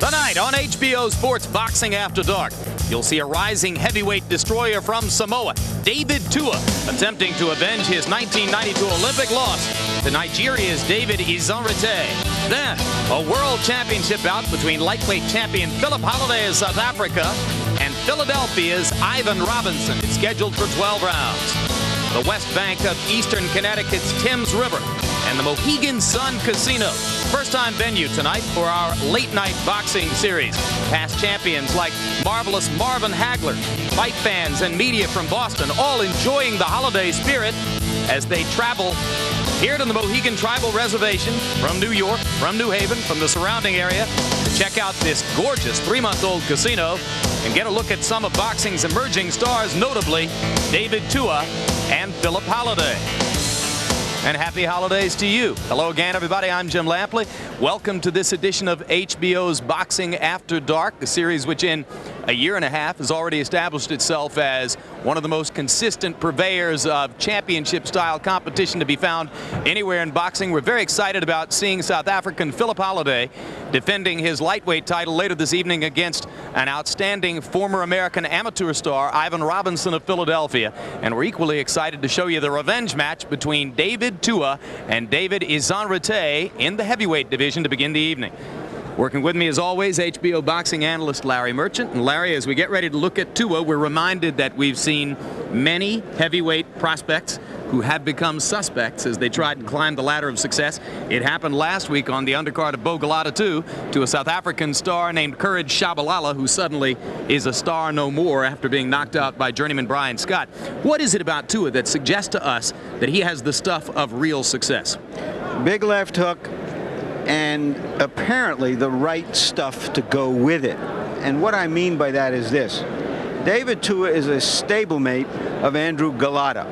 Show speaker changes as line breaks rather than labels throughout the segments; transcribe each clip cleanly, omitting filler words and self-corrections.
Tonight on HBO Sports Boxing After Dark, you'll see a rising heavyweight destroyer from Samoa, David Tua, attempting to avenge his 1992 Olympic loss to Nigeria's David Izon.HW.1996.12.21. Then, a world championship bout between lightweight champion Philip Holliday of South Africa and Philadelphia's Ivan Robinson. It's scheduled for 12 rounds. The west bank of eastern Connecticut's Thames River and the Mohegan Sun Casino. First-time venue tonight for our late-night boxing series. Past champions like marvelous Marvin Hagler, fight fans and media from Boston, all enjoying the holiday spirit as they travel here to the Mohegan Tribal Reservation from New York, from New Haven, from the surrounding area to check out this gorgeous 3-month-old casino and get a look at some of boxing's emerging stars, notably David Tua and Philip Holliday. And happy holidays to you. Hello again, everybody. I'm Jim Lampley. Welcome to this edition of HBO's Boxing After Dark, the series which in a year and a half has already established itself as one of the most consistent purveyors of championship-style competition to be found anywhere in boxing. We're very excited about seeing South African Philip Holliday defending his lightweight title later this evening against an outstanding former American amateur star, Ivan Robinson of Philadelphia. And we're equally excited to show you the revenge match between David Tua and David Izon.HW.1996.12.21 in the heavyweight division to begin the evening. Working with me, as always, HBO boxing analyst Larry Merchant. And Larry, as we get ready to look at Tua, we're reminded that we've seen many heavyweight prospects who have become suspects as they tried to climb the ladder of success. It happened last week on the undercard of Bogalata 2 to a South African star named Courage Shabalala, who suddenly is a star no more after being knocked out by journeyman Brian Scott. What is it about Tua that suggests to us that he has the stuff of real success?
Big left hook, and apparently the right stuff to go with it. And what I mean by that is this. David Tua is a stablemate of Andrew Galata.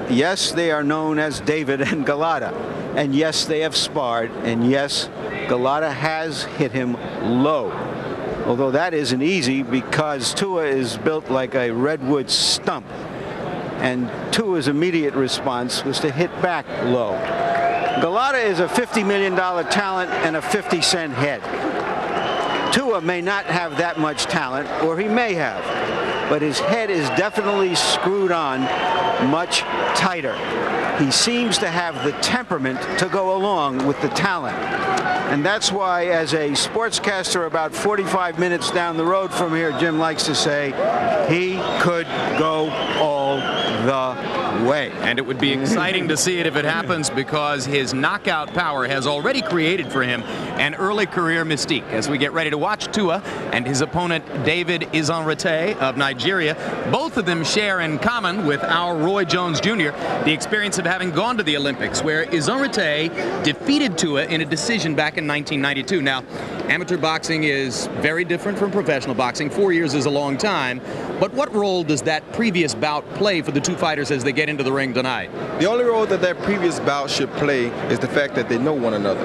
Yes, they are known as David and Galata. And yes, they have sparred. And yes, Galata has hit him low. Although that isn't easy because Tua is built like a redwood stump. And Tua's immediate response was to hit back low. Galata is a $50 million talent and a 50-cent head. Tua may not have that much talent, or he may have, but his head is definitely screwed on much tighter. He seems to have the temperament to go along with the talent. And that's why, as a sportscaster about 45 minutes down the road from here, Jim likes to say, he could go all the way.
And it would be exciting to see it if it happens, because his knockout power has already created for him an early career mystique. As we get ready to watch Tua and his opponent David Izon.HW.1996.12.21 of Nigeria, both of them share in common with our Roy Jones Jr. the experience of having gone to the Olympics, where Izon.HW.1996.12.21 defeated Tua in a decision back in 1992. Now, amateur boxing is very different from professional boxing. 4 years is a long time. But what role does that previous bout play for the two fighters as they get into the ring tonight?
The only role that previous bout should play is the fact that they know one another.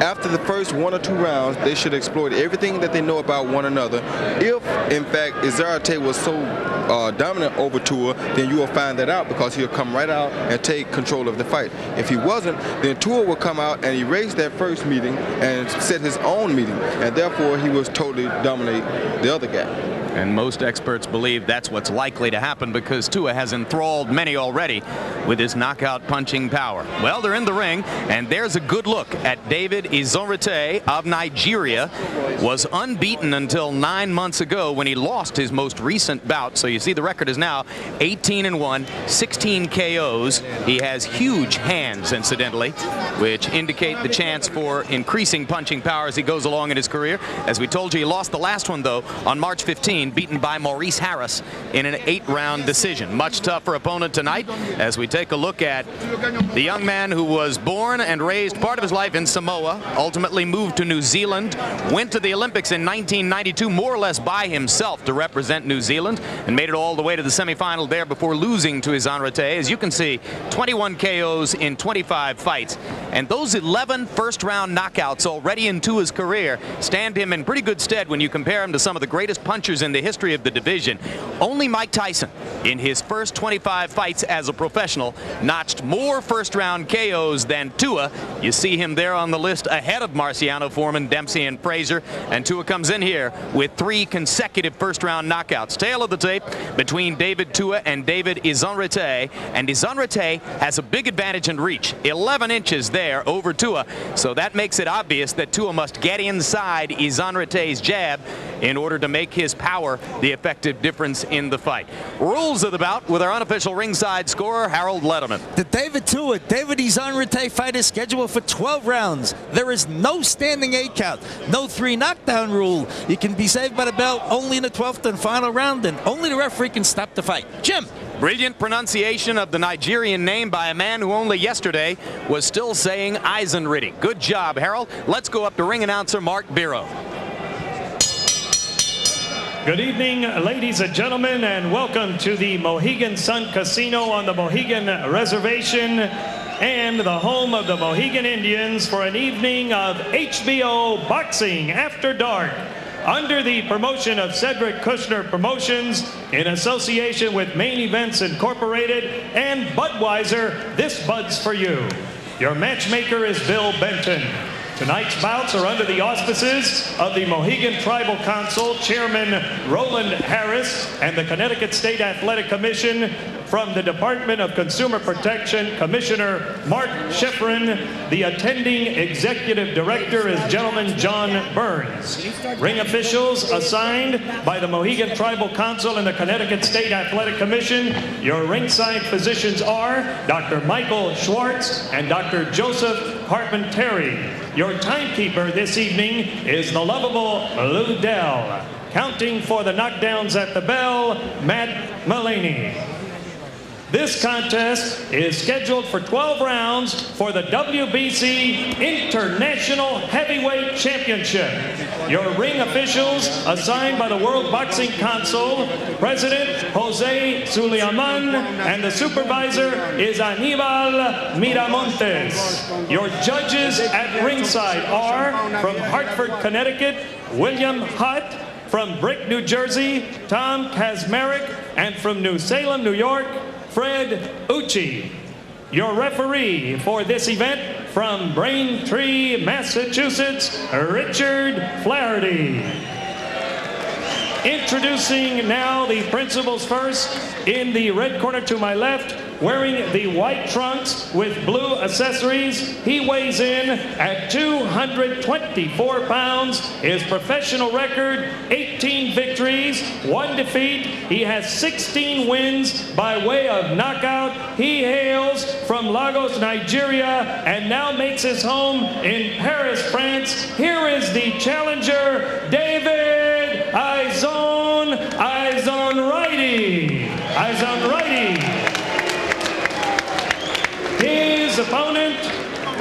After the first 1 or 2 rounds, they should exploit everything that they know about one another. If, in fact, Izon.HW.1996.12.21 was so dominant over Tua, then you will find that out, because he'll come right out and take control of the fight. If he wasn't, then Tua will come out and erase that first meeting and set his own meeting, and therefore he will totally dominate the other guy.
And most experts believe that's what's likely to happen, because Tua has enthralled many already with his knockout punching power. Well, they're in the ring, and there's a good look at David Izon.HW.1996.12.21 of Nigeria. Was unbeaten until 9 months ago when he lost his most recent bout. So you see the record is now 18-1, 16 KOs. He has huge hands, incidentally, which indicate the chance for increasing punching power as he goes along in his career. As we told you, he lost the last one, though, on March 15, beaten by Maurice Harris in an 8-round decision. Much tougher opponent tonight as we take a look at the young man who was born and raised part of his life in Samoa, ultimately moved to New Zealand, went to the Olympics in 1992 more or less by himself to represent New Zealand, and made it all the way to the semifinal there before losing to Izon.HW.1996.12.21. As you can see, 21 KOs in 25 fights. And those 11 first-round knockouts already in Tua's career stand him in pretty good stead when you compare him to some of the greatest punchers in the history of the division. Only Mike Tyson, in his first 25 fights as a professional, notched more first-round KOs than Tua. You see him there on the list just ahead of Marciano, Foreman, Dempsey, and Frazier. And Tua comes in here with 3 consecutive first-round knockouts. Tail of the tape between David Tua and David Izon.HW. And Izon.HW has a big advantage in reach, 11 inches there over Tua. So that makes it obvious that Tua must get inside Izon.HW's jab in order to make his power the effective difference in the fight. Rules of the bout with our unofficial ringside scorer, Harold Letterman.
The David Tua, David Izon.HW fight is scheduled for 12 rounds. There is no standing 8 count, no 3 knockdown rule. You can be saved by the bell only in the 12th and final round, and only the referee can stop the fight. Jim.
Brilliant pronunciation of the Nigerian name by a man who only yesterday was still saying Izon.HW. Good job, Harold. Let's go up to ring announcer Mark Biro.
Good evening, ladies and gentlemen, and welcome to the Mohegan Sun Casino on the Mohegan Reservation and the home of the Mohegan Indians for an evening of HBO Boxing After Dark under the promotion of Cedric Kushner Promotions in association with Main Events Incorporated and Budweiser. This Bud's for you. Your matchmaker is Bill Benton. Tonight's bouts are under the auspices of the Mohegan Tribal Council, Chairman Roland Harris, and the Connecticut State Athletic Commission. From the Department of Consumer Protection, Commissioner Mark Schifrin. The attending executive director is gentleman John Burns. Ring officials assigned by the Mohegan Tribal Council and the Connecticut State Athletic Commission. Your ringside physicians are Dr. Michael Schwartz and Dr. Joseph Hartman-Terry. Your timekeeper this evening is the lovable Lou Dell. Counting for the knockdowns at the bell, Matt Mullaney. This contest is scheduled for 12 rounds for the WBC International Heavyweight Championship. Your ring officials assigned by the World Boxing Council, President Jose Suleiman, and the supervisor is Anibal Miramontes. Your judges at ringside are from Hartford, Connecticut, William Hutt, from Brick, New Jersey, Tom Kazmarek, and from New Salem, New York, Fred Ucci. Your referee for this event from Braintree, Massachusetts, Richard Flaherty. Introducing now the principals first. In the red corner to my left, wearing the white trunks with blue accessories, he weighs in at 224 pounds. His professional record, 18 victories, 1 defeat. He has 16 wins by way of knockout. He hails from Lagos, Nigeria, and now makes his home in Paris, France. Here is the challenger, David Izon.HW. Izon.HW. His opponent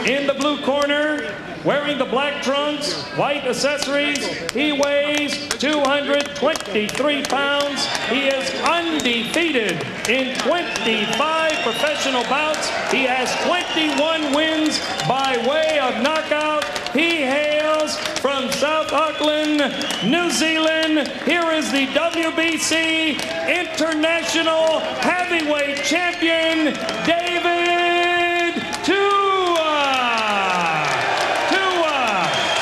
in the blue corner, wearing the black trunks, white accessories, he weighs 223 pounds. He is undefeated in 25 professional bouts. He has 21 wins by way of knockout. He hails from South Auckland, New Zealand. Here is the WBC International Heavyweight Champion, David Tua.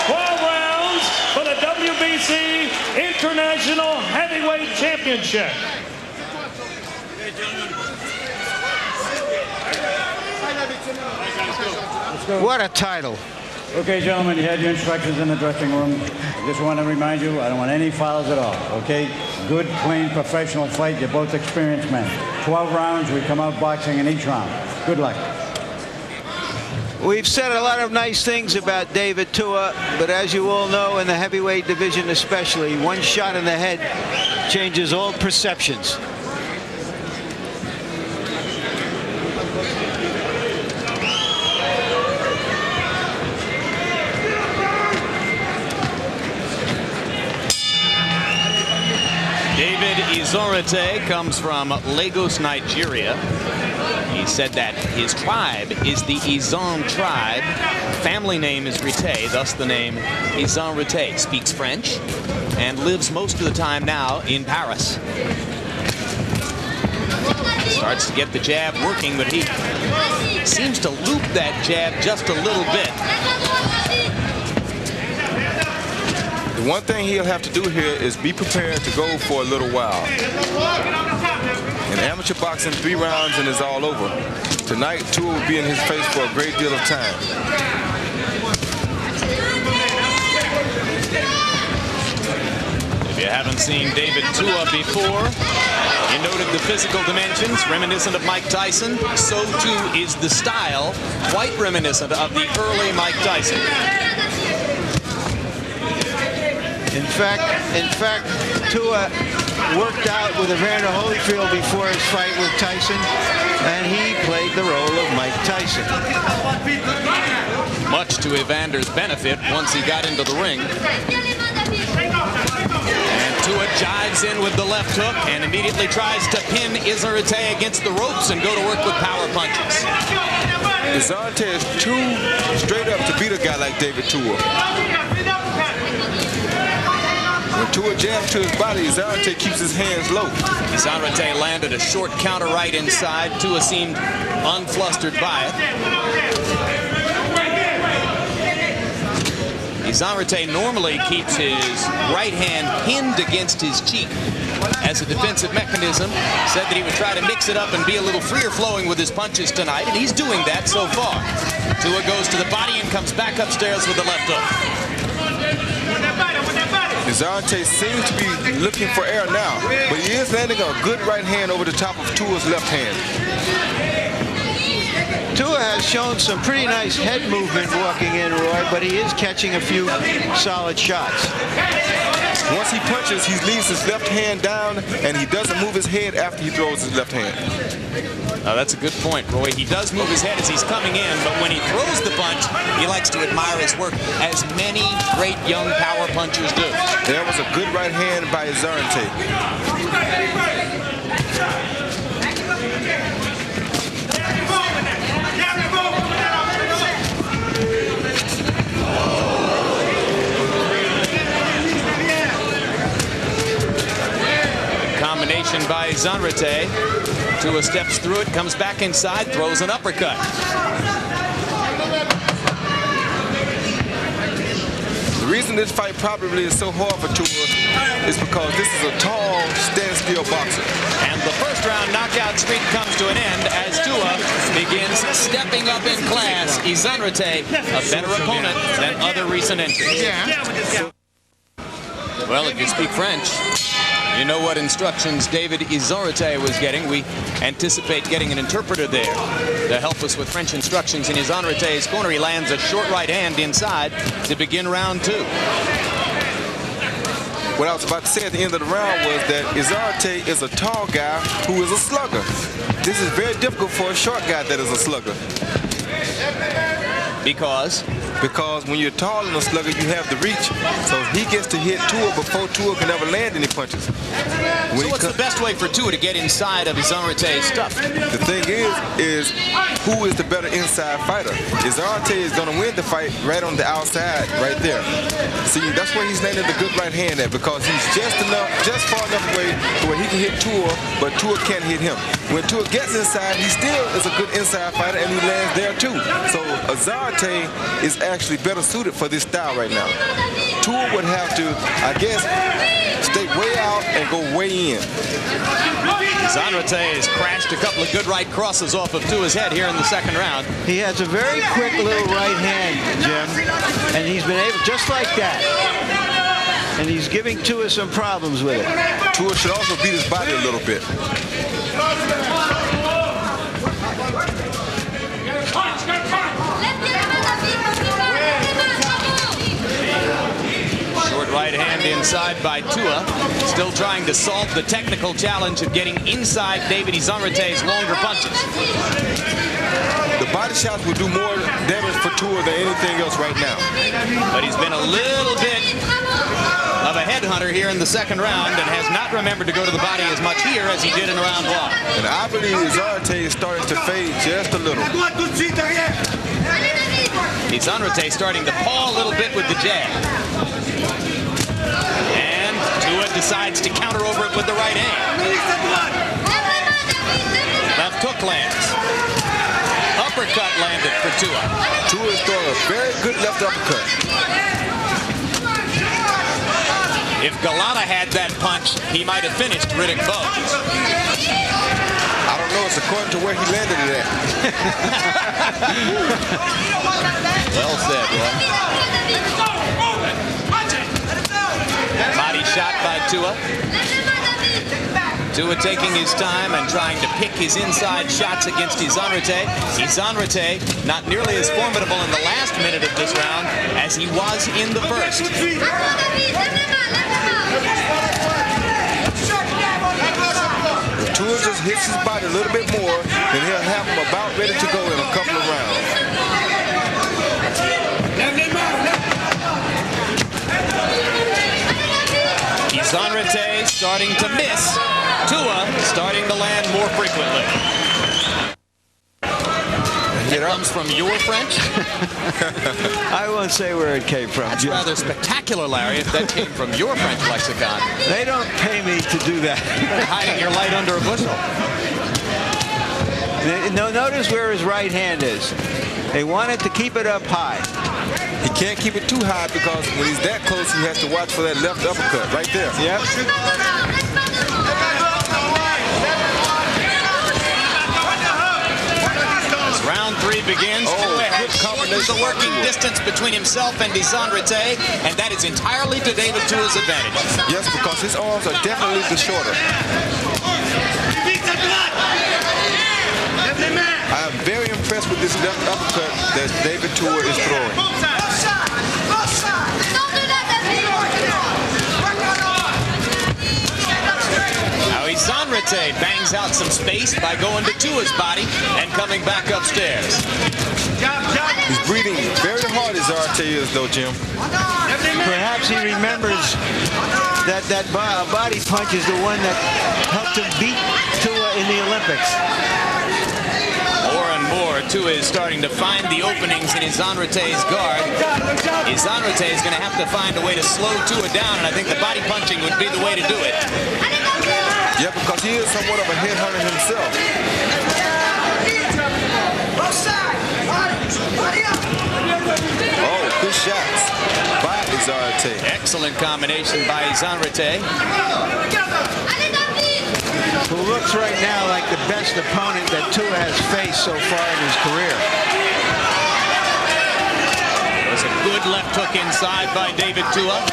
12 rounds for the WBC International Heavyweight Championship.
What a title.
Okay, gentlemen, you had your instructions in the dressing room. I just want to remind you, I don't want any fouls at all, okay? Good, clean, professional fight. You're both experienced men. 12 rounds, we come out boxing in each round. Good luck.
We've said a lot of nice things about David Tua, but as you all know, in the heavyweight division especially, one shot in the head changes all perceptions.
David Izon.HW comes from Lagos, Nigeria. He said that his tribe is the Izon tribe. Family name is Rite, thus the name Izon.HW. Speaks French and lives most of the time now in Paris. Starts to get the jab working, but he seems to loop that jab just a little bit.
The one thing he'll have to do here is be prepared to go for a little while. In amateur boxing, 3 rounds and it's all over. Tonight, Tua will be in his face for a great deal of time.
If you haven't seen David Tua before, you noted the physical dimensions, reminiscent of Mike Tyson. So too is the style, quite reminiscent of the early Mike Tyson.
In fact, Tua worked out with Evander Holyfield before his fight with Tyson, and he played the role of Mike Tyson.
Much to Evander's benefit once he got into the ring. And Tua jives in with the left hook and immediately tries to pin Izon.HW.1996.12.21 against the ropes and go to work with power punches.
Izon.HW.1996.12.21 is too straight up to beat a guy like David Tua. When Tua jams to his body, Izon.HW.1996.12.21 keeps his hands low.
Izon.HW.1996.12.21 landed a short counter right inside. Tua seemed unflustered by it. Izon.HW.1996.12.21 normally keeps his right hand pinned against his cheek as a defensive mechanism. Said that he would try to mix it up and be a little freer flowing with his punches tonight, and he's doing that so far. Tua goes to the body and comes back upstairs with the left hook.
Izon.HW.1996.12.21 seems to be looking for air now, but he is landing a good right hand over the top of Tua's left hand.
Tua has shown some pretty nice head movement walking in, Roy, but he is catching a few solid shots.
Once he punches, he leaves his left hand down, and he doesn't move his head after he throws his left hand.
That's a good point, Roy. He does move his head as he's coming in, but when he throws the punch, he likes to admire his work, as many great young power punchers do.
There was a good right hand by Izon.HW.1996.12.21.
Combination by Izon.HW.1996.12.21. Tua steps through it, comes back inside, throws an uppercut.
The reason this fight probably is so hard for Tua is because this is a tall, standstill boxer.
And the first round knockout streak comes to an end as Tua begins stepping up in class. Izon.HW.1996.12.21, a better opponent than other recent entrants. Well, if you speak French, you know what instructions David Izon.HW.1996.12.21 was getting. We anticipate getting an interpreter there to help us with French instructions in Izon.HW.1996.12.21's corner. He lands a short right hand inside to begin round 2.
What I was about to say at the end of the round was that Izon.HW.1996.12.21 is a tall guy who is a slugger. This is very difficult for a short guy that is a slugger.
Because
when you're tall and a slugger, you have the reach. So he gets to hit Tua before Tua can ever land any punches.
So what's the best way for Tua to get inside of Izon.HW.1996.12.21 stuff?
The thing is who is the better inside fighter? Izon.HW.1996.12.21 is going to win the fight right on the outside, right there. See, that's where he's landing the good right hand at, because he's just far enough away to where he can hit Tua, but Tua can't hit him. When Tua gets inside, he still is a good inside fighter, and he lands there too. So Izon.HW.1996.12.21 is actually better suited for this style right now. Tua would have to, I guess, stay way out and go way in.
Izon.HW.1996.12.21 has crashed a couple of good right crosses off of Tua's head here in the second round.
He has a very quick little right hand, Jim, and he's been able, just like that. And he's giving Tua some problems with it.
Tua should also beat his body a little bit.
Short right hand inside by Tua. Still trying to solve the technical challenge of getting inside David Izon.HW.1996.12.21's longer punches.
The body shots will do more damage for Tua than anything else right now.
But he's been a little bit of a headhunter here in the second round and has not remembered to go to the body as much here as he did in round 1.
And I believe Izon.HW.1996.12.21 is starting to fade just a little.
Izon.HW.1996.12.21 starting to paw a little bit with the jab. And Tua decides to counter over it with the right hand. Left hook lands. Uppercut landed for Tua.
Tua is throwing a very good left uppercut.
If Galata had that punch, he might have finished Riddick Bowe.
I don't know. It's according to where he landed it at.
Well said, Roy. Body shot by Tua. Tua taking his time and trying to pick his inside shots against Izon.H.W.1996.12.21. Izon.H.W.1996.12.21 not nearly as formidable in the last minute of this round as he was in the first.
If Tua just hits his body a little bit more, then he'll have him about ready to go in a couple of rounds.
Izon.H.W.1996.12.21 starting to miss. Tua starting to land more frequently. It comes from your French?
I won't say where it came from.
That's rather spectacular, Larry, if that came from your French lexicon.
They don't pay me to do that.
Hiding your light under a bushel.
No, notice where his right hand is. They wanted to keep it up high.
He can't keep it too high because when he's that close, he has to watch for that left uppercut right there.
Yep.
As round 3 begins, Tua had shortened the working distance between himself and Izon.H.W.1996, and that is entirely to David Tua's advantage.
Yes, because his arms are definitely the shorter. I am very impressed with this left uppercut that David Tua is throwing.
Now Izon.H.W.1996 bangs out some space by going to Tua's body and coming back upstairs.
He's breathing very hard, Izon.H.W.1996 is, though, Jim.
Perhaps he remembers that body punch is the one that helped him beat Tua in the Olympics.
More and more, Tua is starting to find the openings in Izon.H.W.1996's guard. Izon.H.W.1996 is going to have to find a way to slow Tua down, and I think the body punching would be the way to do it.
Yeah, because he is somewhat of a headhunter himself. Oh, good shots by Izon.H.W.1996.
Excellent combination by Izon.H.W.1996.
Who looks right now like the best opponent that Tua has faced so far in his career.
There's a good left hook inside by David Tua.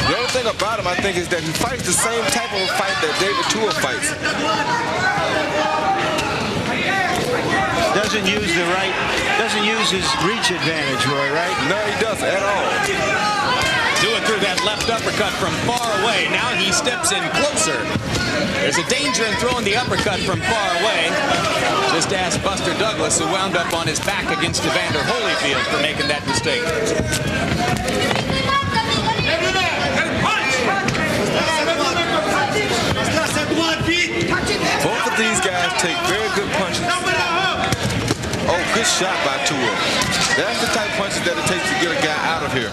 The other thing about him, I think, is that he fights the same type of fight that David Tua fights.
Doesn't use his reach advantage, Roy, right?
No, he doesn't at all.
Tua threw that left uppercut from far away. Now he steps in closer. There's a danger in throwing the uppercut from far away. Just ask Buster Douglas, who wound up on his back against Evander Holyfield for making that mistake.
Both of these guys take very good punches. Oh, good shot by Tua. That's the type of punches that it takes to get a guy out of here.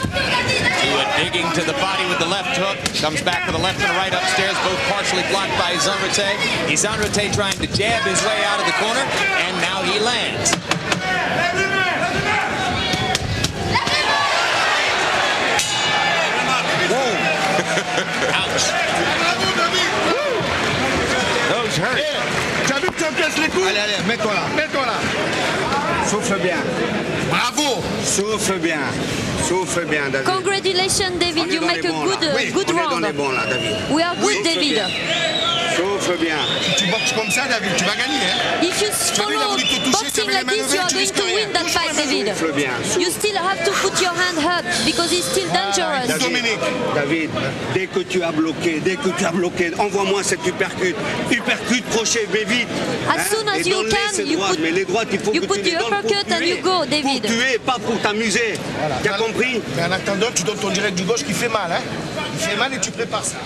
Tua digging to the body with the left hook. Comes back with a left and a right upstairs, both partially blocked by Izon.H.W.1996. Izon.H.W.19 trying to jab his way out of the corner, and now he lands.
Boom.
Ouch.
Those hurt.
Allez, allez, mets-toi là. Mets-toi là. Souffle bien. Bravo. Souffle bien. Souffle bien, David.
Congratulations, David. You make a good round.
On est bon là, David.
We are good,
Souffle
David.
bien. Souffle bien.
Si tu boxes comme ça, David, tu vas gagner. Hein?
If you follow boxing like this, you are going to win that fight, David.
Souffle bien.
You still have to put your hand up because it's still dangerous.
David, dès que tu as bloqué, envoie-moi cet uppercut. Uppercut crochet, mais vite.
As soon as you can, you put the uppercut and you go, David.
Pour tuer, pas pour t'amuser. Voilà. Tu as compris?
Mais en attendant, tu donnes ton direct du gauche qui fait mal. Hein? Il fait mal et tu prépares ça.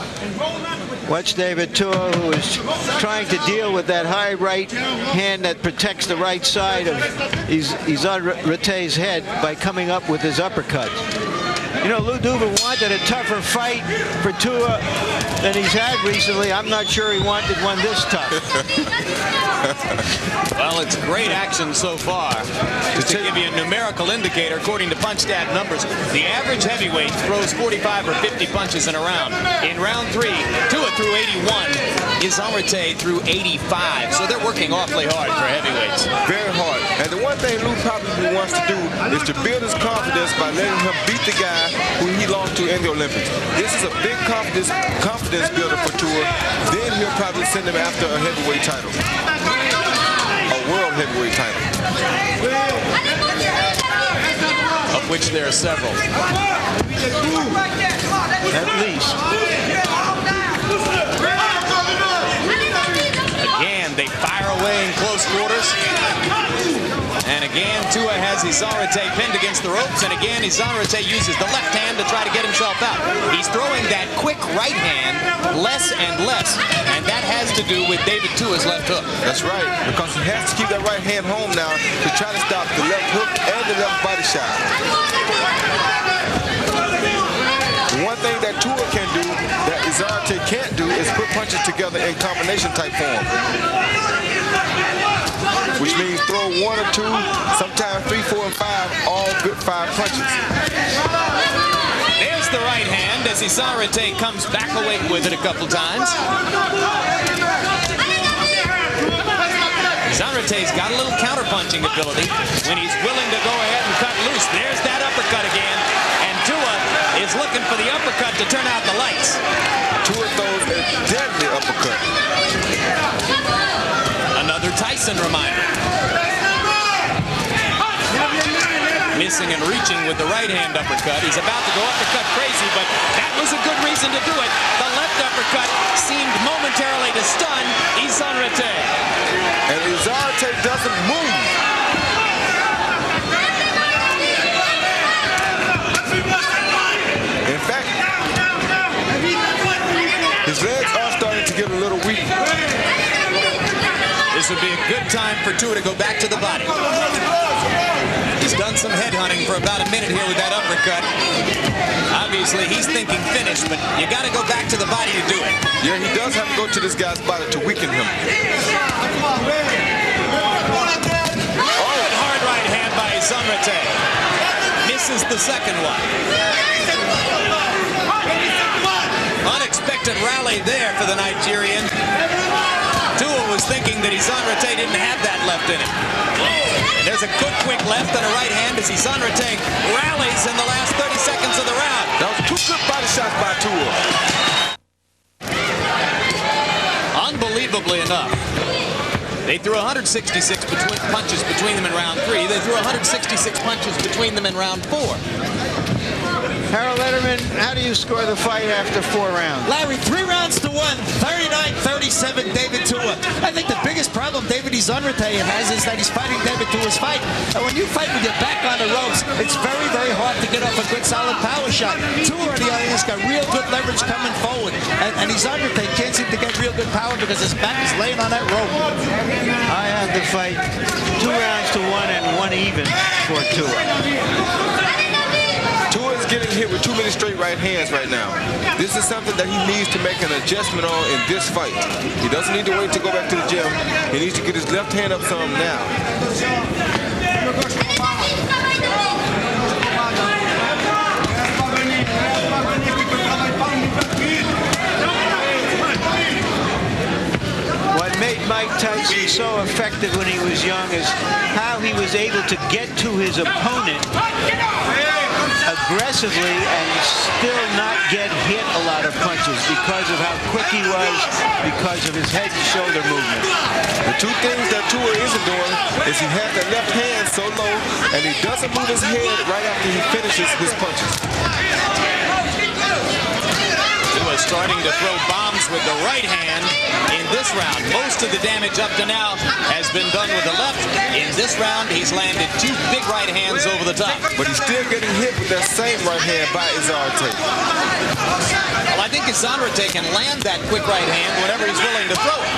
Watch David Tua, who is trying to deal with that high right hand that protects the right side of Izon.H.W.1996's head by coming up with his uppercut. You know, Lou Duva wanted a tougher fight for Tua than he's had recently. I'm not sure he wanted one this tough.
Well, it's great action so far. Just to give you a numerical indicator, according to PunchStat numbers, the average heavyweight throws 45 or 50 punches in a round. In round 3, Tua threw 81, Izon.HW.1996.12.21 threw 85. So they're working awfully hard for heavyweights.
Very hard. And the one thing Lou probably wants to do is to build his confidence by letting him beat the guy who he lost to in the Olympics. This is a big confidence builder for Tua. Then he'll probably send him after a heavyweight title. A world heavyweight title.
Of which there are several.
At least.
Again, they fire away in close quarters. And again, Tua has Izon.HW.1996 pinned against the ropes. And again, Izon.HW.1996 uses the left hand to try to get himself out. He's throwing that quick right hand less and less. And that has to do with David Tua's left hook.
That's right, because he has to keep that right hand home now to try to stop the left hook and the left body shot. The one thing that Tua can do that Izon.HW.1996 can't do is put punches together in combination type form. Which means throw 1 or 2, sometimes 3, 4, and 5, all good 5 punches.
There's the right hand as Izon.HW.1996 comes back away with it a couple times. Izon.HW.1996's got a little counter-punching ability when he's willing to go ahead and cut loose. There's that uppercut again. And Tua is looking for the uppercut to turn out the lights.
Tua throws a deadly uppercut.
Another Tyson reminder. Missing and reaching with the right hand uppercut. He's about to go uppercut crazy, but that was a good reason to do it. The left uppercut seemed momentarily to stun Izon.HW.1996.
And Izon.HW.1996 doesn't move. In fact, his legs are starting to get a little weak.
This would be a good time for Tua to go back to the body. He's done some headhunting for about a minute here with that uppercut. Obviously, he's thinking finish, but you got to go back to the body to do it.
Yeah, he does have to go to this guy's body to weaken him.
Good hard right hand by Izon.HW.1996. Misses the second one. Unexpected rally there for the Nigerian. Tua was thinking that Izon.HW.1996 didn't have that left in him. And there's a good quick left and a right hand as Izon.HW.1996 rallies in the last 30 seconds of the round.
That was 2 good body shots by Tua.
Unbelievably enough, they threw 166 punches between them in round 3. They threw 166 punches between them in round 4.
Harold Letterman, how do you score the fight after 4 rounds?
Larry, 3 rounds to 1, 39-37, David Tua. I think the biggest problem David Izon.HW.1996 has is that he's fighting David Tua's fight. And when you fight with your back on the ropes, it's very, very hard to get off a good, solid power shot. Tua, on the other hand, has got real good leverage coming forward. And Izon.HW.1996 can't seem to get real good power because his back is laying on that rope.
I had the fight 2 rounds to 1 and 1 even for Tua.
Tua is getting hit with too many straight right hands right now. This is something that he needs to make an adjustment on in this fight. He doesn't need to wait to go back to the gym. He needs to get his left hand up some now.
What made Mike Tyson so effective when he was young is how he was able to get to his opponent aggressively and still not get hit a lot of punches because of how quick he was, because of his head and shoulder movement.
The 2 things that Tua isn't doing is he has that left hand so low and he doesn't move his head right after he finishes his punches.
Tua starting to throw bombs with the right hand in this round. Most of the damage up to now has been done with the left. In this round, he's landed 2 big right hands over the top.
But he's still getting hit with that same right hand by Izon.HW.1996.
Well, I think Izon.HW.1996 can land that quick right hand whenever he's willing to throw it.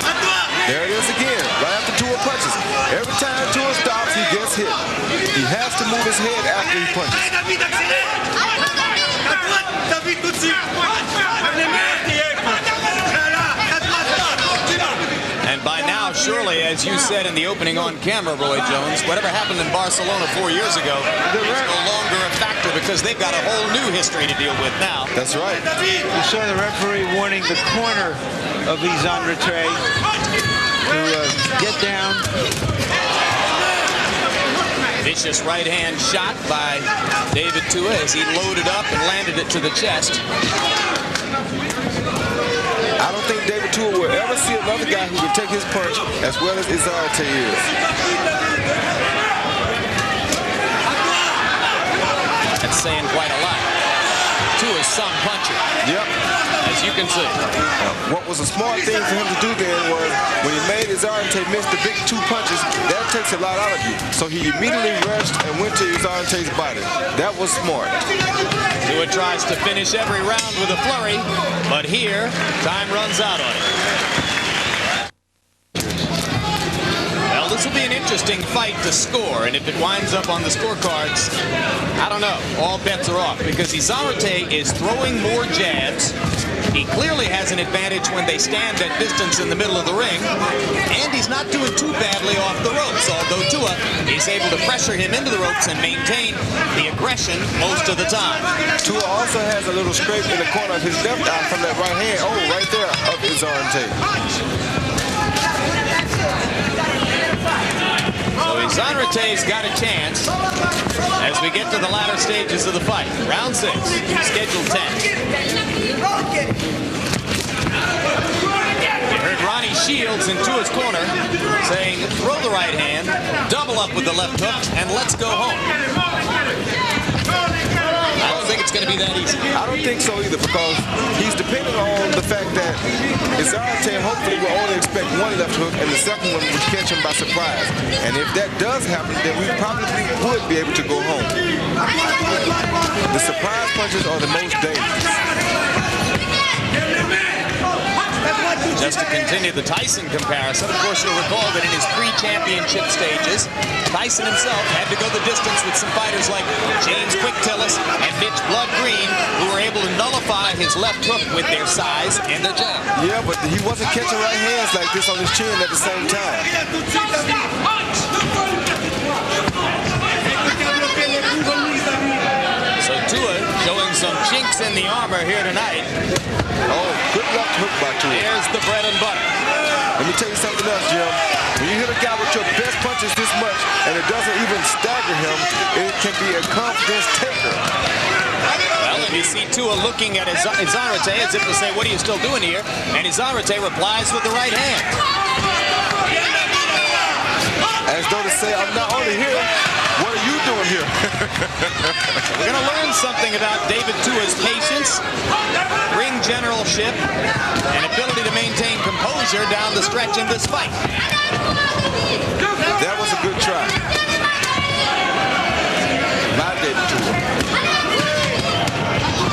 There it is again, right after Tua punches. Every time Tua stops, he gets hit. He has to move his head after he punches.
And by now, surely, as you said in the opening on camera, Roy Jones, whatever happened in Barcelona 4 years ago is no longer a factor because they've got a whole new history to deal with now.
That's right.
You saw the referee warning the corner of Izon.H.W.1996 to get down.
Vicious right hand shot by David Tua as he loaded up and landed it to the chest.
I don't think David Tua will ever see another guy who can take his punch as well as Izon.H.W.1996 is.
That's saying quite a lot. Tua's some puncher.
Yep.
As you can see.
What was a smart thing for him to do then was when he made Izon.H.W.1996 miss the big 2 punches, that takes a lot out of you. So he immediately rushed and went to Izon.H.W.1996's body. That was smart.
Tua tries to finish every round with a flurry, but here, time runs out on him. Well, this will be an interesting fight to score, and if it winds up on the scorecards, I don't know. All bets are off because Izon.H.W.1996 is throwing more jabs. He clearly has an advantage when they stand at distance in the middle of the ring, and he's not doing too badly off the ropes, although Tua is able to pressure him into the ropes and maintain the aggression most of the time.
Tua also has a little scrape in the corner of his left eye from that right hand. Oh, right there of Izon.H.W.1996.
So Izon.H.W.1996's got a chance as we get to the latter stages of the fight. Round 6, scheduled 10. You heard Ronnie Shields in Tua's corner saying, throw the right hand, double up with the left hook, and let's go home. I don't think it's going to be that easy.
I don't think so either because he's depending on the fact that Izon.H.W.1996 hopefully will only expect 1 left hook and the second one will catch him by surprise. And if that does happen, then we probably would be able to go home. The surprise punches are the most dangerous.
Just to continue the Tyson comparison, of course, you'll recall that in his pre-championship stages, Tyson himself had to go the distance with some fighters like James Quick Tillis and Mitch Blood Green, who were able to nullify his left hook with their size and their jab.
Yeah, but he wasn't catching right hands like this on his chin at the same time.
So Tua showing some chinks in the armor here tonight.
Oh, good left hook by Tua.
Here's the bread and butter.
Let me tell you something else, Jim. When you hit a guy with your best punches this much and it doesn't even stagger him, it can be a confidence taker.
Well, and you see Tua looking at Izon.H.W.1996 as if to say, what are you still doing here? And Izon.H.W.1996 replies with the right hand.
As though to say, I'm not only here, what are you doing here?
We're going to learn something about David Tua's patience, ring generalship, and ability to maintain composure down the stretch in this fight.
That was a good try. By David Tua.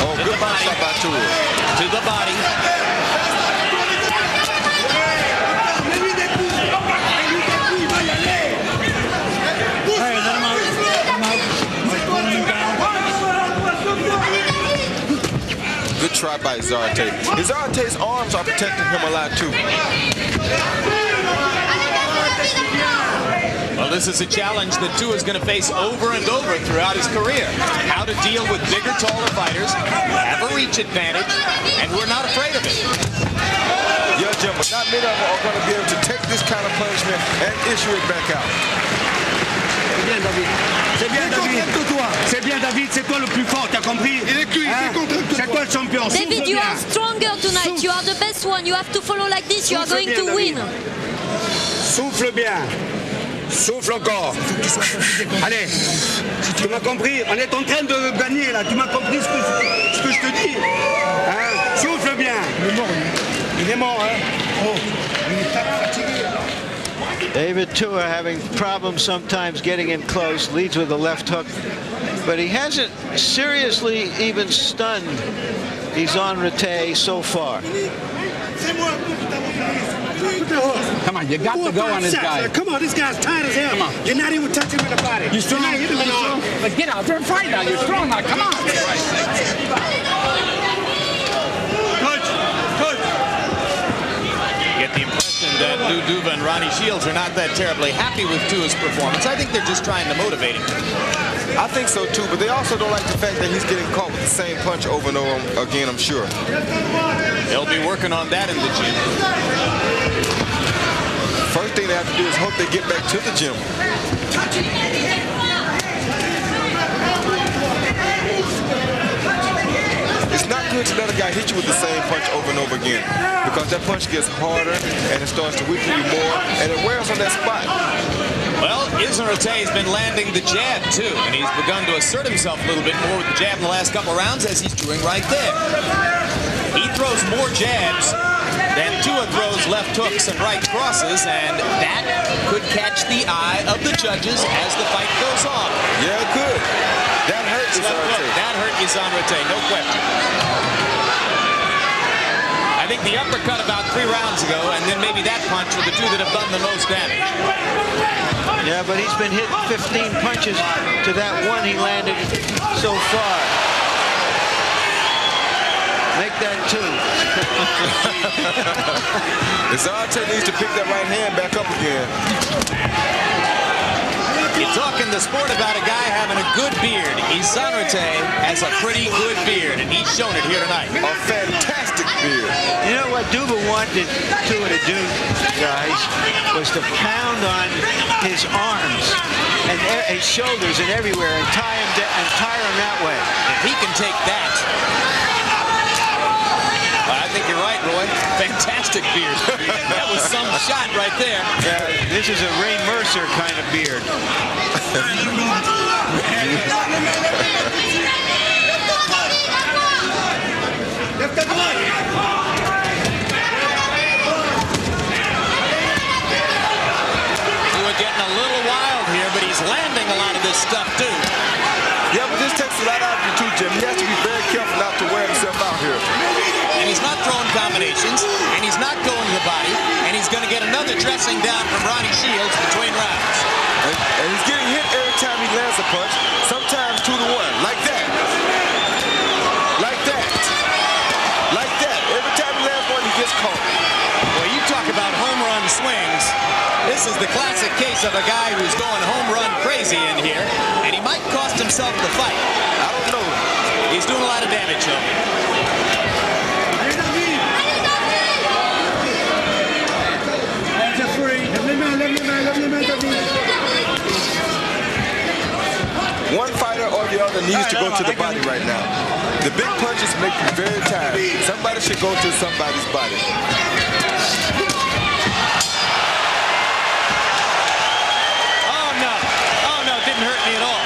Oh, good shot by Tua.
To the body.
Good try by Izon.H.W.1996. Izon.H.W.1996's arms are protecting him a lot too.
Well, this is a challenge that Tua is going to face over and over throughout his career. How to deal with bigger, taller fighters, have a reach advantage, and we're not afraid of it.
Yeah, Jim, but not many of them are going to be able to take this kind of punishment and issue it back out.
bien, David. C'est bien, David. C'est bien, David. C'est toi le plus fort, t'as compris? Il est cuit, c'est toi le champion.
David, you are stronger tonight. You are the best one. You have to follow like this. You are going to win.
Souffle bien. Souffle encore. Allez, tu m'as compris? On est en train de gagner là. Tu m'as compris ce que je te dis? Hein? Souffle bien. Il est mort. Il est mort, hein? Oh, il est fatigué.
David Tua having problems sometimes getting in close, leads with the left hook, but he hasn't seriously even stunned Izon.H.W.1996 so far.
Come on, you got to go on this guy.
Come on, this guy's tired as hell. Come on. You're not even touching him in the body. You're strong. You're not hitting him in the arm.
But get out there and fight now. You're strong now. Come on.
get the impression that Lou Duva and Ronnie Shields are not that terribly happy with Tua's performance. I think they're just trying to motivate him.
I think so too, but they also don't like the fact that he's getting caught with the same punch over and over again, I'm sure.
They'll be working on that in the gym.
First thing they have to do is hope they get back to the gym. It's not good to let a guy hit you with the same punch over and over again, because that punch gets harder and it starts to weaken you more, and it wears on that spot.
Well, Izon.HW has been landing the jab, too, and he's begun to assert himself a little bit more with the jab in the last couple of rounds, as he's doing right there. He throws more jabs than Tua throws left hooks and right crosses, and that could catch the eye of the judges as the fight goes on.
Yeah, it could. That hurt Izon.HW.
That hurt Izon.HW, no question. I think the uppercut about 3 rounds ago, and then maybe that punch are the two that have done the most damage.
Yeah, but he's been hit 15 punches to that one he landed so far. Make that 2.
Izon.HW needs to pick that right hand back up again.
You're talking the sport about a guy having a good beard. Izon.HW has a pretty good beard, and he's shown it here tonight.
A fantastic beard.
You know what Duva wanted Tua to do, guys, was to pound on his arms and his shoulders and everywhere and tire him that way.
If he can take that, well, I think you're right, Roy. Fantastic beard. That was some shot right there.
Yeah, this is a Ray Mercer kind of beard.
We're getting a little wild here, but he's landing a lot of this stuff, too.
Yeah, but this takes a lot out of you, too, Jim. He has to be very careful not to wear himself out here.
And he's not throwing combinations, and he's not going to the body, and he's going to get another dressing down from Ronnie Shields between rounds.
And he's getting hit every time he lands a punch, sometimes 2 to 1, like that. Like that. Like that. Every time he lands one, he gets caught.
Well, you talk about home run swings. This is the classic case of a guy who's going home run crazy in here, and he might cost himself the fight.
I don't know.
He's doing a lot of damage, though.
One fighter or the other needs to go to the body right now. The big punches make you very tired. Somebody should go to somebody's body.
Oh, no. Oh, no, didn't hurt me at all.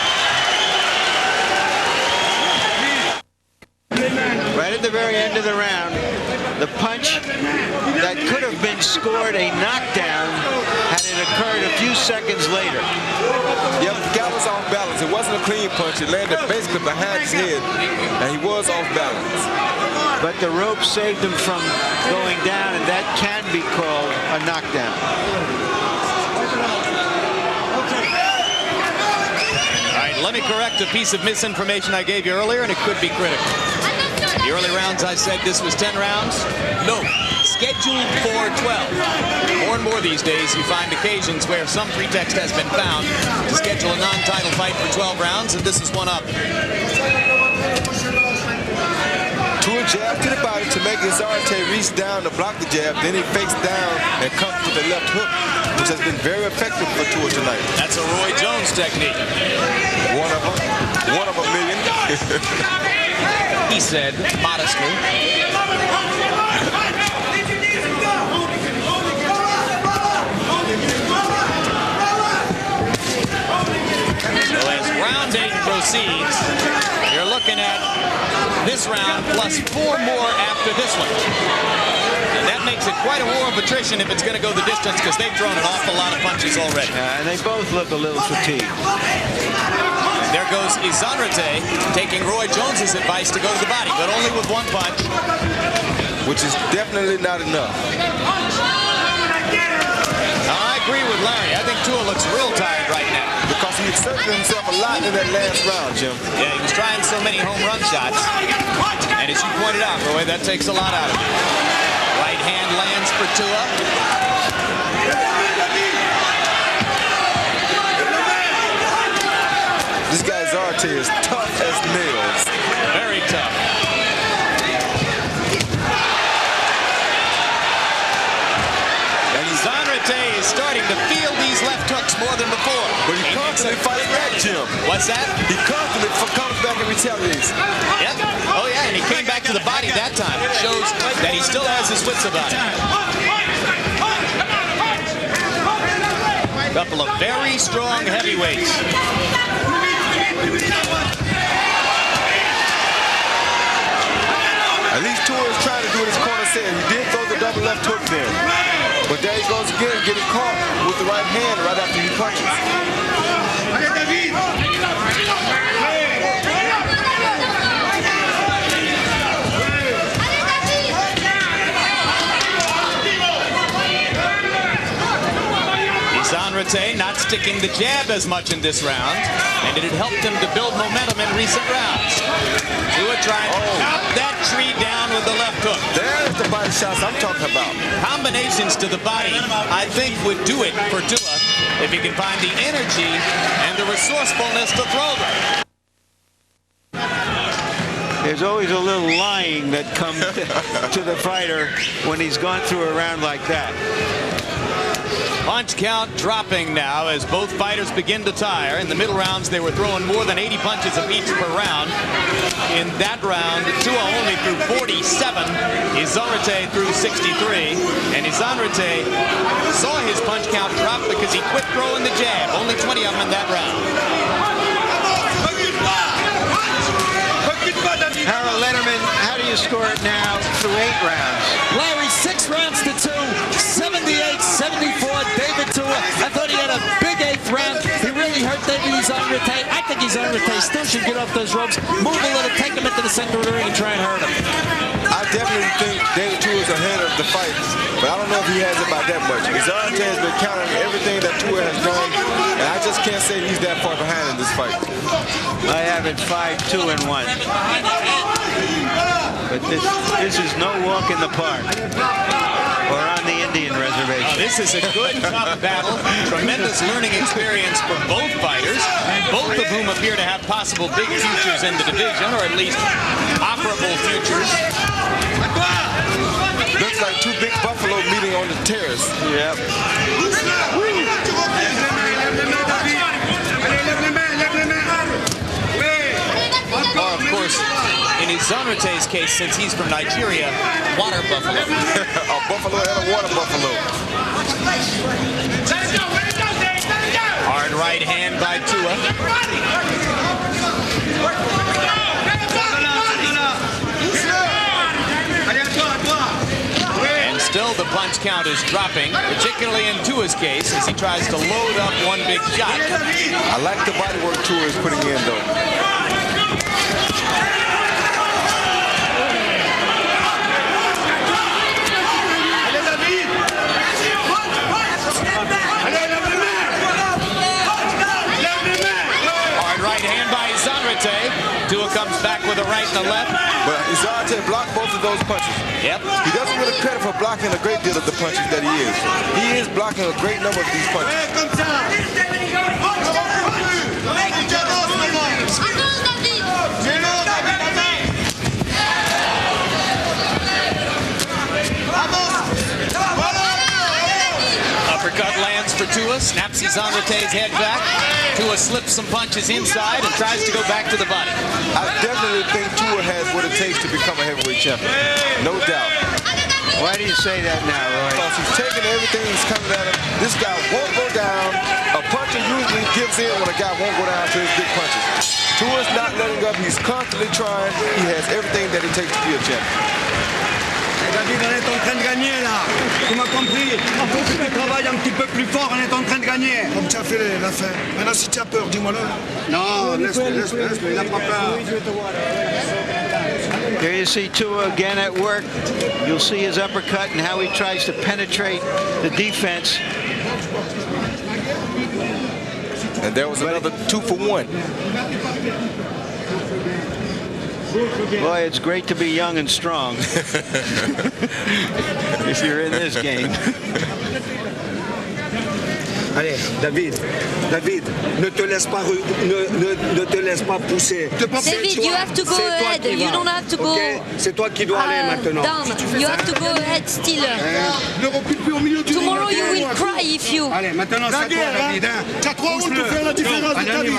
Right at the very end of the round, the punch that could have been scored a knockdown had it occurred a few seconds later.
Yep, the guy was off balance. It wasn't a clean punch. It landed basically behind his head, and he was off balance.
But the rope saved him from going down, and that can be called a knockdown.
All right, let me correct a piece of misinformation I gave you earlier, and it could be critical. The early rounds, I said this was 10 rounds. No, scheduled for 12. More and more these days, you find occasions where some pretext has been found to schedule a non-title fight for 12 rounds, and this is one of them.
Tua jab to the body to make Izon.HW reach down to block the jab. Then he fakes down and comes with the left hook, which has been very effective for Tua tonight.
That's a Roy Jones technique.
One of a million.
He said, modestly. So as round 8 proceeds, you're looking at this round plus 4 more after this one. And that makes it quite a war of attrition if it's going to go the distance, because they've thrown an awful lot of punches already.
And they both look a little fatigued.
There goes Izon.HW taking Roy Jones's advice to go to the body, but only with 1 punch.
Which is definitely not enough.
I agree with Larry. I think Tua looks real tired right now.
Because he exerted himself a lot in that last round, Jim.
Yeah, he was trying so many home run shots. And as you pointed out, Roy, that takes a lot out of him. Right hand lands for Tua.
This guy Izon is tough as nails.
Very tough. And Izon is starting to feel these left hooks more than before.
But he constantly fights back, Jim.
What's that?
He constantly comes back and retaliates.
Yep. Oh, yeah, and he came back to the body that time. It shows that he still has his wits about him. A couple of very strong heavyweights.
At least Tua is trying to do what his corner said. He did throw the double left hook there. But there he goes again, getting caught with the right hand right after he punches.
Izon not sticking the jab as much in this round, and it had helped him to build momentum in recent rounds. Tua trying to chop that tree down with the left hook.
There's the body shots I'm talking about.
Combinations to the body, I think, would do it for Tua if he can find the energy and the resourcefulness to throw them.
There's always a little lying that comes to the fighter when he's gone through a round like that.
Punch count dropping now as both fighters begin to tire. In the middle rounds, they were throwing more than 80 punches apiece per round. In that round, Tua only threw 47. Izon threw 63. And Izon saw his punch count drop because he quit throwing the jab. Only 20 of them in that round.
Harold Letterman, how do you score it now through 8 rounds?
Larry, 6 rounds to 2, 78-74, David Tua. I thought he had a big 8th round. He really hurt David Izon. I think Izon still should get off those ropes, move a little, take him into the center of the ring and try and hurt him.
I definitely think David Tua is ahead of the fight, but I don't know if he has it by that much. Izon has been countering everything that Tua has done, and I just can't say he's that far behind in this fight.
I have it 5-2-1. But this is no walk in the park or on the Indian reservation.
This is a good, tough battle. Tremendous learning experience for both fighters, both of whom appear to have possible big futures in the division, or at least operable futures.
Looks like 2 big buffalo meeting on the terrace.
Yep.
Of course, in Izon case, since he's from Nigeria, water buffalo.
A buffalo and a water buffalo.
Hard right hand by Tua. And still the punch count is dropping, particularly in Tua's case, as he tries to load up one big shot.
I like the body work Tua is putting in, though.
Tua comes back with a right and a left.
But Izon blocked both of those punches.
Yep.
He doesn't get credit for blocking a great deal of the punches that he is. He is blocking a great number of these punches.
Uppercut lands for Tua, snaps Izon head back. Tua slips some punches inside and tries to go back to the body.
I definitely think Tua has what it takes to become a heavyweight champion. No doubt.
Why do you say that now, Roy?
Because he's taking everything that's coming at him. This guy won't go down. A puncher usually gives in when a guy won't go down to his big punches. Tua's not letting up. He's constantly trying. He has everything that it takes to be a champion.
David, on est en train de gagner là. Tu m'as compris? Il faut que tu travailles un petit peu plus fort, on est en train de gagner.
Comme tu as fait la fin. Maintenant, si tu as peur, dis-moi-le.
Non, laisse-le, il n'a pas peur.
There you see Tua again at work. You'll see his uppercut and how he tries to penetrate the defense.
And there was another 2 for 1.
Boy, it's great to be young and strong if you're in this game.
Allez, David, ne te laisse pas pousser.
David, you have to go ahead. You don't have to go
C'est toi qui dois aller maintenant.
down. You have to go ahead still.
Ne recule plus au milieu du
Tomorrow you will cry if you...
Allez, maintenant c'est à toi, David. Tu as 3 rounds pour faire la différence de ta vie.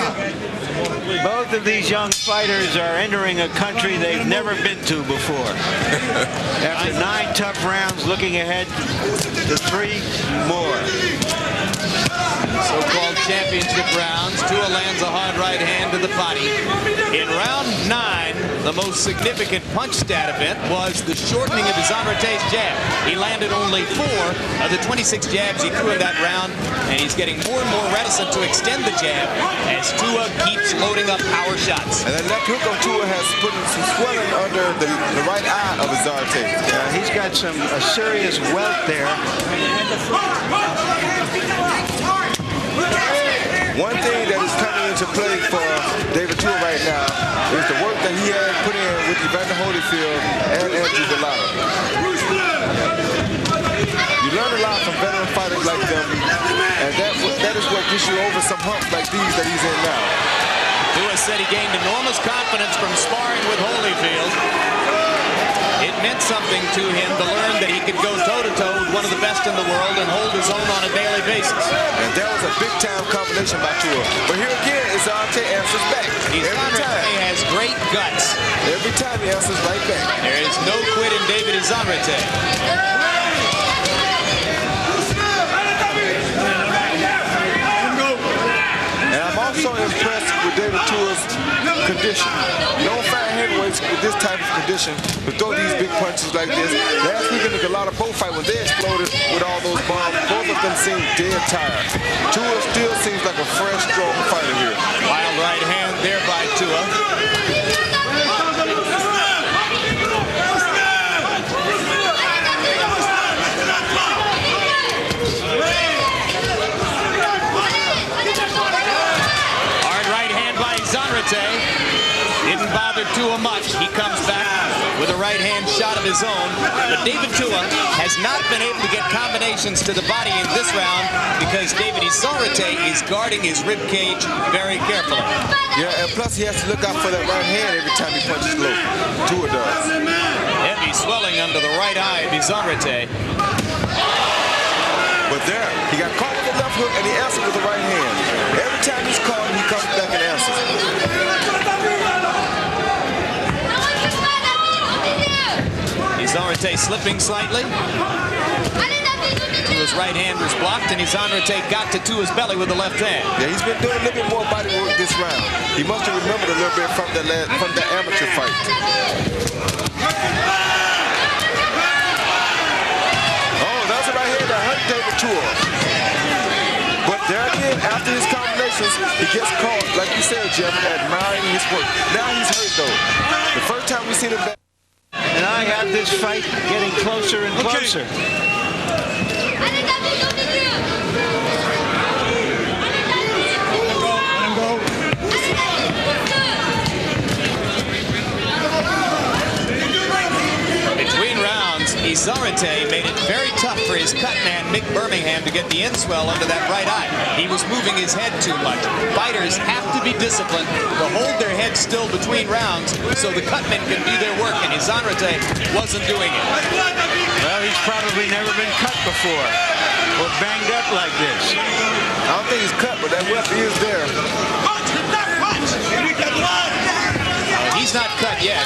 Both of these young fighters are entering a country they've never been to before. After 9 tough rounds, looking ahead to 3 more.
So-called championship rounds. Tua lands a hard right hand to the body. In round 9, the most significant punch stat event was the shortening of Izon jab. He landed only 4 of the 26 jabs he threw in that round, and he's getting more and more reticent to extend the jab as Tua keeps loading up power shots.
And that left hook of Tua has put some swelling under the right eye of Izon.
Yeah, he's got a serious welt there.
One thing that is coming into play for David Tua right now is the work that he has put in with Evander Holyfield and Andrew Bellotta. You learn a lot from veteran fighters like them, and that is what gets you over some humps like these that he's in now.
Tua said he gained enormous confidence from sparring with Holyfield. It meant something to him to learn that he could go toe-to-toe with one of the best in the world and hold his own on a daily basis.
And that was a big-time combination by Tua. But here again, Izon answers back.
Izon has great guts.
Every time he answers right back.
There is no quit in David Izon.
And I'm also impressed with David Tua's condition. You don't find heavyweights with this type of condition to throw these big punches like this. Last week in the Galata Bow fight, when they exploded with all those bombs, both of them seemed dead tired. Tua still seems like a fresh, strong fighter here.
Wild right hand there by Tua. Didn't bother Tua much. He comes back with a right-hand shot of his own. But David Tua has not been able to get combinations to the body in this round because David Izon is guarding his rib cage very carefully.
Yeah, and plus he has to look out for that right hand every time he punches low. Tua does.
Heavy swelling under the right eye of Izon.
But there, he got caught with the left hook and he answered with the right hand. Every time he's caught, he comes back and answers.
Izon slipping slightly. Tua's right hand was blocked, and Izon got to Tua's belly with the left hand.
Yeah, he's been doing a little bit more body work this round. He must have remembered a little bit from the amateur fight. Oh, that was a right hand that hurt David Tua. But there again, after his combinations, he gets caught, like you said, Jeff, admiring his work. Now he's hurt, though. The first time we seen him back.
And I have this fight getting closer and closer.
Between rounds, Izon made it very tough for his cut man, Mick Birmingham, to get the inswell under that right eye. He was moving his head too much. Fighters have to be disciplined to hold their head still between rounds so the cutmen can do their work, and Izon wasn't doing it.
Well, he's probably never been cut before or banged up like this.
I don't think he's cut, but that weapon is there.
He's not cut yet.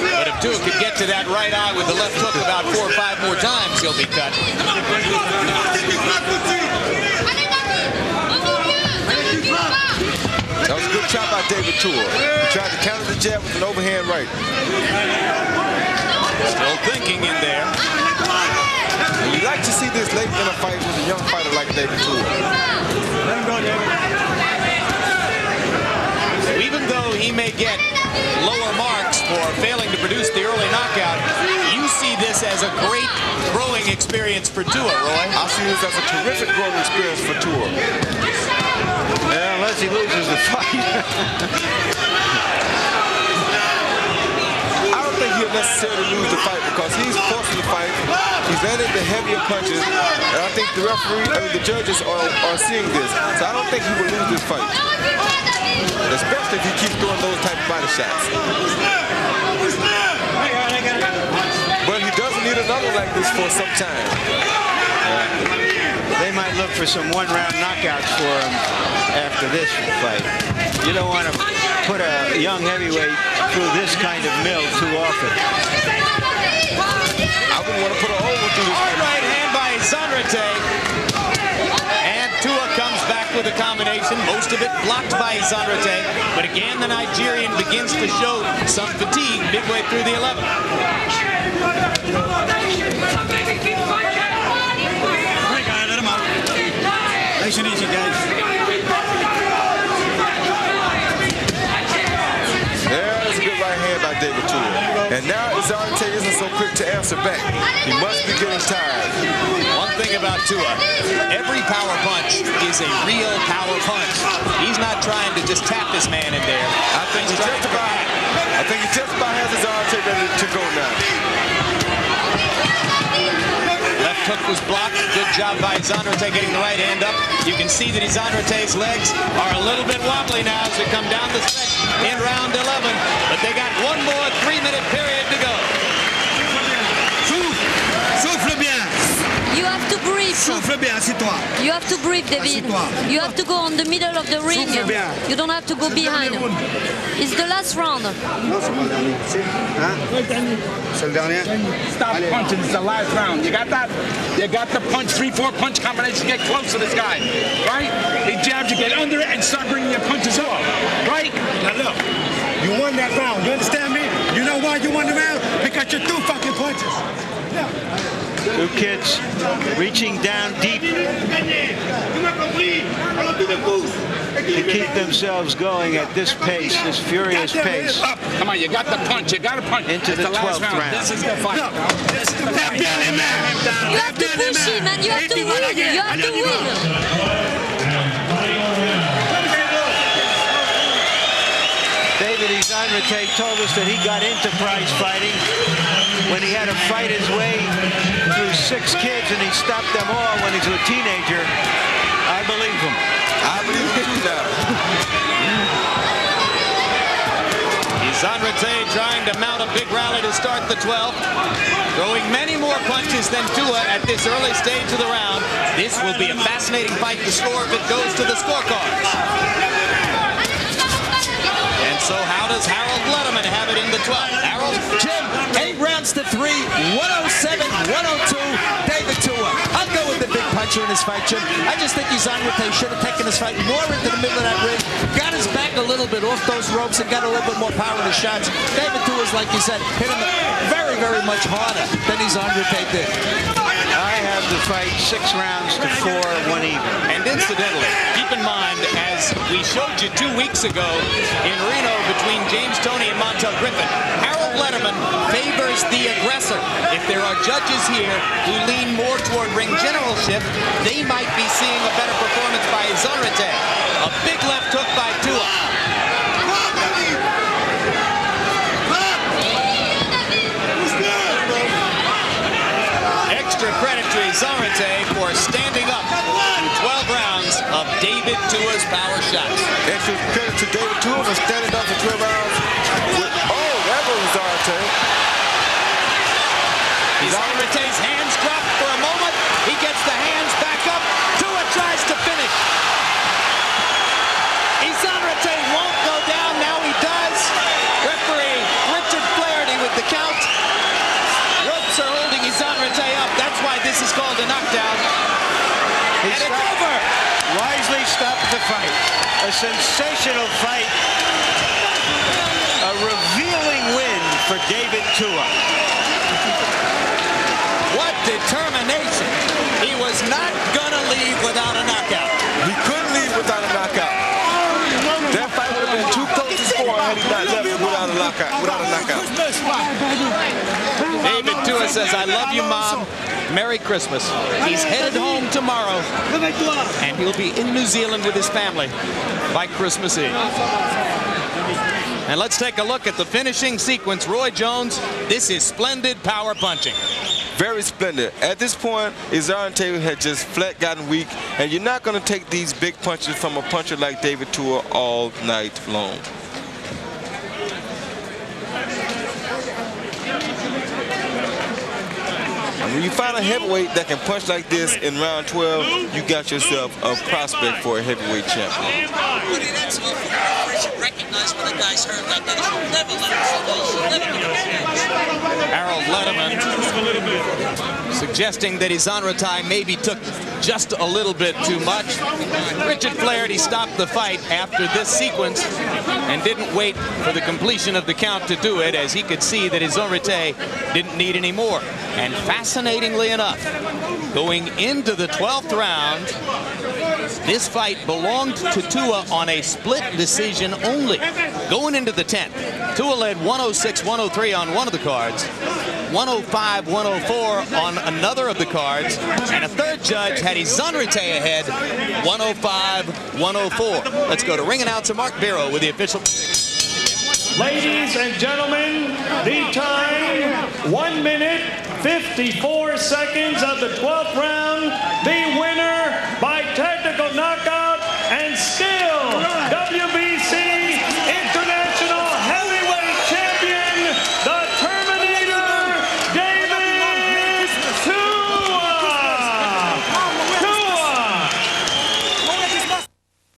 But if Tua could get to that right eye with the left hook about 4 or 5 more times, he'll be cut.
That was a good shot by David Tua. He tried to counter the jab with an overhand right.
Still thinking in there.
We like to see this late in a fight with a young fighter like David Tua.
Let him go, David.
Even though he may get lower marks for failing to produce the early knockout, you see this as a great growing experience for Tua, Roy.
I see this as a terrific growing experience for Tua.
Yeah, unless he loses the fight.
necessarily lose the fight because he's forcing the fight. He's landing the heavier punches, and I think the the judges are seeing this. So I don't think he will lose this fight, especially if he keeps throwing those type of body shots. But he doesn't need another like this for some time.
They might look for some one-round knockouts for him after this fight. You don't want to put a young heavyweight through this kind of mill too often.
I wouldn't want to put a whole one through this.
Hard right hand by Izon.HW. And Tua comes back with a combination, most of it blocked by Izon.HW. But again, the Nigerian begins to show some fatigue midway through the 11th.
Let him out. Nice and easy, guys.
There's a good right hand by David Tua. And now Izon.HW isn't so quick to answer back. He must be getting tired.
One thing about Tua, every power punch is a real power punch. He's not trying to just tap this man in there.
I think he just about has Izon.HW ready to go now.
Left hook was blocked. Good job by Izon.HW getting the right hand up. You can see that Izon.HW's legs are a little bit wobbly now as we come down the stretch in round 11. But they got one more 3-minute period to go.
Souffle bien.
You have to breathe.
Souffle bien, assieds-toi.
You have to breathe, David. You have to go on the middle of the ring.
Souffle bien.
You don't have to go behind. It's the last round.
Non, c'est pas le dernier. Hein? C'est le dernier?
Stop punching. It's the last round. You got that? You got the punch, 3-4 punch combination. Get close to this guy, right? He jabs you, get under it, and start bringing your punches off, right?
Now look, you won that round. You understand me? You know why you won the round? Because you threw fucking punches. Yeah.
Two kids reaching down deep to keep themselves going at this pace, this furious pace.
Come on, you got the punch. You got to punch.
Into the 12th round.
This is the fight.
You have to push him and you have to win. You have to win.
David Izon.HW told us that he got into prize fighting when he had to fight his way through 6 kids and he stopped them all when he was a teenager. I believe him.
I believe him now.
Izon.HW trying to mount a big rally to start the 12th. Throwing many more punches than Tua at this early stage of the round. This will be a fascinating fight to score if it goes to the scorecards. And so how does Harold Letterman have it in the 12th? Harold?
Jim, 8 rounds to 3, 107-102, David Tua. I'll go with the big puncher in this fight, Jim. I just think Izon.HW should have taken this fight more into the middle of that ring, got his back a little bit off those ropes and got a little bit more power in his shots. David Tua's, like you said, hit him very, very much harder than Izon.HW did.
I have the fight 6 rounds to 4, 1 even.
And incidentally, keep in mind, as we showed you 2 weeks ago in Reno between James Toney and Montel Griffin, Harold Letterman favors the aggressor. If there are judges here who lean more toward ring generalship, they might be seeing a better performance by Izon.HW. A big left hook by Tua. Extra credit to Izon.HW for standing up in 12 rounds of David Tua's power shots.
Extra credit to David Tua for standing up for 12 rounds. That was Izon.HW.
Izon.HW's hands drop for a moment. He gets the hands back up. Tua tries to finish. Izon.HW won't go down. Now he does. Referee Richard Flaherty with the count. Ropes are holding Izon.HW up. That's why this is called a knockdown. And it's over.
Wisely stopped the fight. A sensational fight. A revealing win for David Tua.
What determination. He was not going to leave without a knockout.
He couldn't leave without a knockout. That fight would have been too close to score had he not left without a knockout.
David Tua says, "I love you, Mom. Merry Christmas." He's headed home tomorrow, and he'll be in New Zealand with his family by Christmas Eve. And let's take a look at the finishing sequence. Roy Jones, this is splendid power punching.
Very splendid. At this point, Izon.HW had just flat gotten weak, and you're not going to take these big punches from a puncher like David Tua all night long. And when you find a heavyweight that can punch like this in round 12, you got yourself a prospect for a heavyweight champion.
Woody, that's awful. You should recognize when the guy's hurt like that. He should never let him give him
Harold Letterman suggesting that Izon.HW maybe took just a little bit too much. Richard Flaherty stopped the fight after this sequence and didn't wait for the completion of the count to do it, as he could see that Izon.HW didn't need any more. And fascinatingly enough, going into the 12th round, this fight belonged to Tua on a split decision only. Going into the 10th, Tua led 106-103 on one of the cards, 105-104 on another of the cards, and a third judge had Izon.HW ahead, 105-104. Let's go to ring announcer Mark Biro with the official.
Ladies and gentlemen, the time, 1 minute, 54 seconds of the 12th round. The winner by technical knockout and still